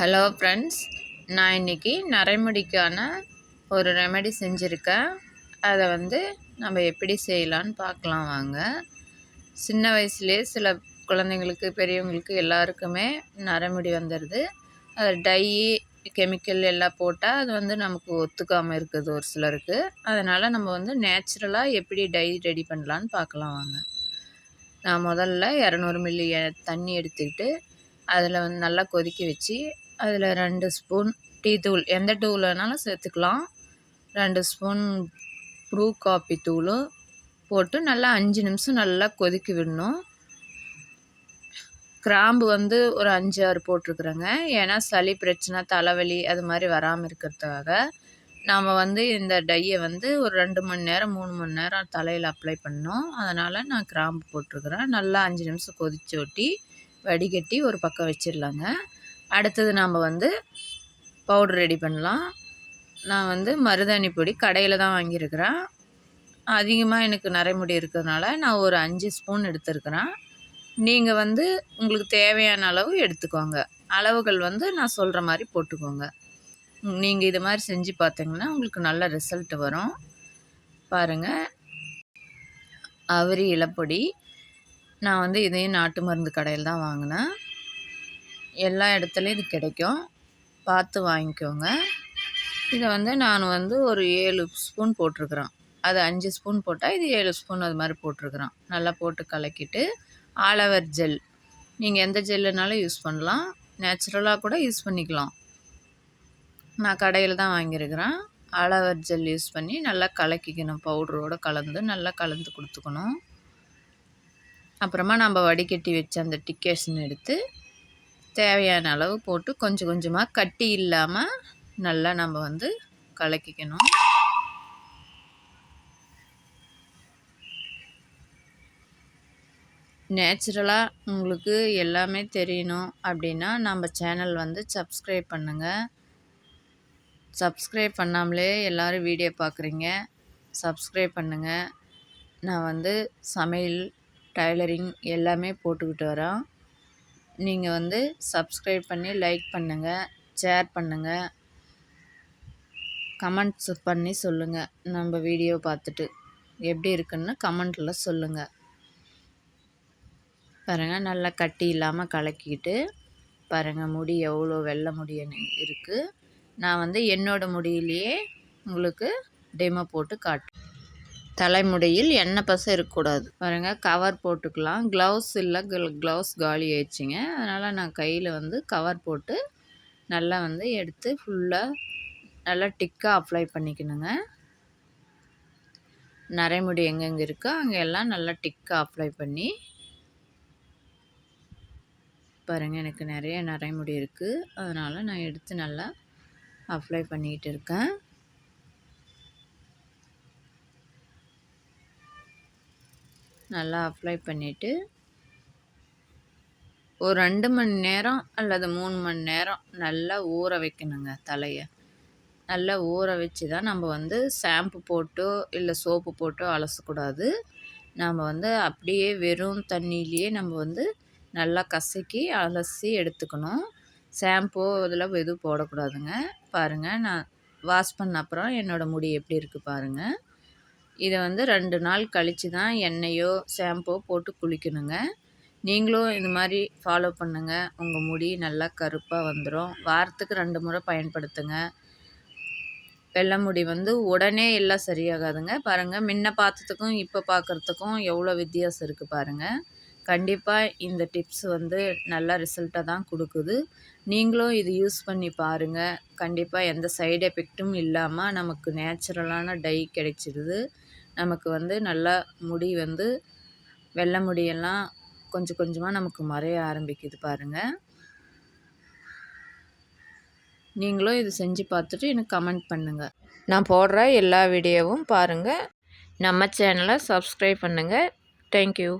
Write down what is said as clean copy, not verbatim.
Hello friends, நான் இன்றைக்கி நரைமுடிக்கான ஒரு ரெமெடி செஞ்சுருக்கேன். அதை நம்ம எப்படி செய்யலான்னு பார்க்கலாம் வாங்க. சின்ன வயசுலேயே சில குழந்தைங்களுக்கு பெரியவங்களுக்கு எல்லாருக்குமே நரைமுடி வந்துடுது. அது டை கெமிக்கல் எல்லாம் போட்டால் அது நமக்கு ஒத்துக்காமல் இருக்குது ஒரு சிலருக்கு. அதனால் நம்ம நேச்சுரலாக எப்படி டை ரெடி பண்ணலான்னு பார்க்கலாம் வாங்க. நான் முதல்ல 200 மில்லி தண்ணி எடுத்துக்கிட்டு அதில் நல்லா கொதிக்க வச்சு அதில் 2 ஸ்பூன் டீ தூள், எந்த தூள் வேணாலும் சேர்த்துக்கலாம். 2 ஸ்பூன் ப்ரூ காப்பி தூளும் போட்டு நல்லா 5 நிமிஷம் நல்லா கொதிக்க விடணும். கிராம்பு ஒரு 5-6 போட்டிருக்குறேங்க. ஏன்னா சளி பிரச்சனை, தலைவலி அது மாதிரி வராமல் இருக்கிறதுக்காக. நாம் இந்த டையை ஒரு 2 மணி நேரம் 3 மணி நேரம் தலையில் அப்ளை பண்ணோம். அதனால் நான் கிராம்பு போட்டிருக்குறேன். நல்லா 5 நிமிஷம் கொதிச்சு ஒட்டி வடிகட்டி ஒரு பக்கம் வச்சிடலாங்க. அடுத்தது நாம் பவுட்ரு ரெடி பண்ணலாம். நான் மருதாணி பொடி கடையில் தான் வாங்கியிருக்கிறேன். அதிகமாக எனக்கு நரைமுடி இருக்கிறதுனால நான் ஒரு 5 ஸ்பூன் எடுத்துருக்கிறேன். நீங்கள் உங்களுக்கு தேவையான அளவு எடுத்துக்கோங்க. அளவுகள் நான் சொல்கிற மாதிரி போட்டுக்கோங்க. நீங்கள் இது மாதிரி செஞ்சு பார்த்தீங்கன்னா உங்களுக்கு நல்ல ரிசல்ட் வரும். பாருங்கள், அவரி இலைப்பொடி நான் இதையும் நாட்டு மருந்து கடையில் தான் வாங்கினேன். எல்லா இடத்துலையும் இது கிடைக்கும், பார்த்து வாங்கிக்கோங்க. இதை நான் ஒரு 7 ஸ்பூன் போட்டிருக்குறேன். அது 5 ஸ்பூன் போட்டால் இது 7 ஸ்பூன் அது மாதிரி போட்டிருக்குறேன். நல்லா போட்டு கலக்கிட்டு ஆலோவேர் ஜெல், நீங்கள் எந்த ஜெல்லுனாலும் யூஸ் பண்ணலாம், நேச்சுரலாக கூட யூஸ் பண்ணிக்கலாம். நான் கடையில் தான் வாங்கியிருக்கிறேன். ஆலோவேர் ஜெல் யூஸ் பண்ணி நல்லா கலக்கிக்கணும். பவுடரோடு கலந்து நல்லா கலந்து கொடுத்துக்கணும். அப்புறமா நம்ம வடிகட்டி வச்ச அந்த டிக்கேஷன் எடுத்து தேவையான அளவு போட்டு கொஞ்சம் கொஞ்சமாக கட்டி இல்லாமல் நல்லா நம்ம கலக்கிக்கணும். நேச்சுரலாக உங்களுக்கு எல்லாமே தெரியணும் அப்படின்னா நம்ம சேனல் சப்ஸ்கிரைப் பண்ணுங்கள். சப்ஸ்கிரைப் பண்ணாமலே எல்லோரும் வீடியோ பார்க்குறீங்க, சப்ஸ்கிரைப் பண்ணுங்கள். நான் சமையல், டைலரிங் எல்லாமே போட்டுக்கிட்டு வரோம். நீங்கள் சப்ஸ்கிரைப் பண்ணி லைக் பண்ணுங்கள், ஷேர் பண்ணுங்கள், கமெண்ட்ஸ் பண்ணி சொல்லுங்கள். நம்ம வீடியோ பார்த்துட்டு எப்படி இருக்குன்னு கமெண்ட்டில் சொல்லுங்கள். பாருங்கள், நல்லா கட்டி இல்லாமல் கலக்கிக்கிட்டு பாருங்கள், முடி எவ்வளோ வெள்ளை முடி இருக்குது. நான் என்னோடய முடியிலேயே உங்களுக்கு டெமோ போட்டு காட்டுறேன். தலைமுடியில் எண்ணெய் பசை இருக்கக்கூடாது. பாருங்கள், கவர் போட்டுக்கலாம். க்ளவுஸ் இல்லை, க்ளவுஸ் காலி ஆயிடுச்சிங்க. அதனால் நான் கையில் கவர் போட்டு நல்லா எடுத்து ஃபுல்லாக நல்லா டிக்காக அப்ளை பண்ணிக்கணுங்க. நரைமுடி எங்கெங்கே இருக்கோ அங்கெல்லாம் நல்லா டிக்காக அப்ளை பண்ணி பாருங்கள், எனக்கு நிறைய நரைமுடி இருக்குது. அதனால் நான் எடுத்து நல்லா அப்ளை பண்ணிக்கிட்டு இருக்கேன். நல்லா அப்ளை பண்ணிவிட்டு ஒரு 2 மணி நேரம் அல்லது 3 மணி நேரம் நல்லா ஊற வைக்கணுங்க. தலையை நல்லா ஊற வச்சு தான் நம்ம ஷாம்பு போட்டோ இல்லை சோப்பு போட்டோ அலசக்கூடாது. நாம் அப்படியே வெறும் தண்ணியிலேயே நம்ம நல்லா கசக்கி அலசி எடுத்துக்கணும். ஷாம்போ இதெல்லாம் எதுவும் போடக்கூடாதுங்க. பாருங்கள், நான் வாஷ் பண்ண அப்புறம் என்னோடய முடி எப்படி இருக்குது பாருங்கள். இதை 2 நாள் கழித்து தான் எண்ணெயோ ஷாம்போ போட்டு குளிக்கணுங்க. நீங்களும் இது மாதிரி ஃபாலோ பண்ணுங்கள். உங்கள் முடி நல்லா கருப்பாக வந்துடும். வாரத்துக்கு 2 முறை பயன்படுத்துங்க. வெள்ளை முடி உடனே எல்லாம் சரியாகாதுங்க. பாருங்கள், முன்ன பார்த்ததுக்கும் இப்போ பார்க்குறதுக்கும் எவ்வளோ வித்தியாசம் இருக்குது பாருங்கள். கண்டிப்பாக இந்த டிப்ஸ் நல்ல ரிசல்ட்டை தான் கொடுக்குது. நீங்களும் இது யூஸ் பண்ணி பாருங்கள். கண்டிப்பாக எந்த சைடு எஃபெக்ட்டும் இல்லாமல் நமக்கு நேச்சுரலான டை கிடைச்சிடுது. நமக்கு நல்லா முடி வெள்ளை முடியெல்லாம் கொஞ்சம் கொஞ்சமாக நமக்கு மறைய ஆரம்பிக்குது பாருங்கள். நீங்களும் இது செஞ்சு பார்த்துட்டு எனக்கு கமெண்ட் பண்ணுங்கள். நான் போடுற எல்லா வீடியோவும் பாருங்கள். நம்ம சேனலை சப்ஸ்கிரைப் பண்ணுங்கள். தேங்க்யூ.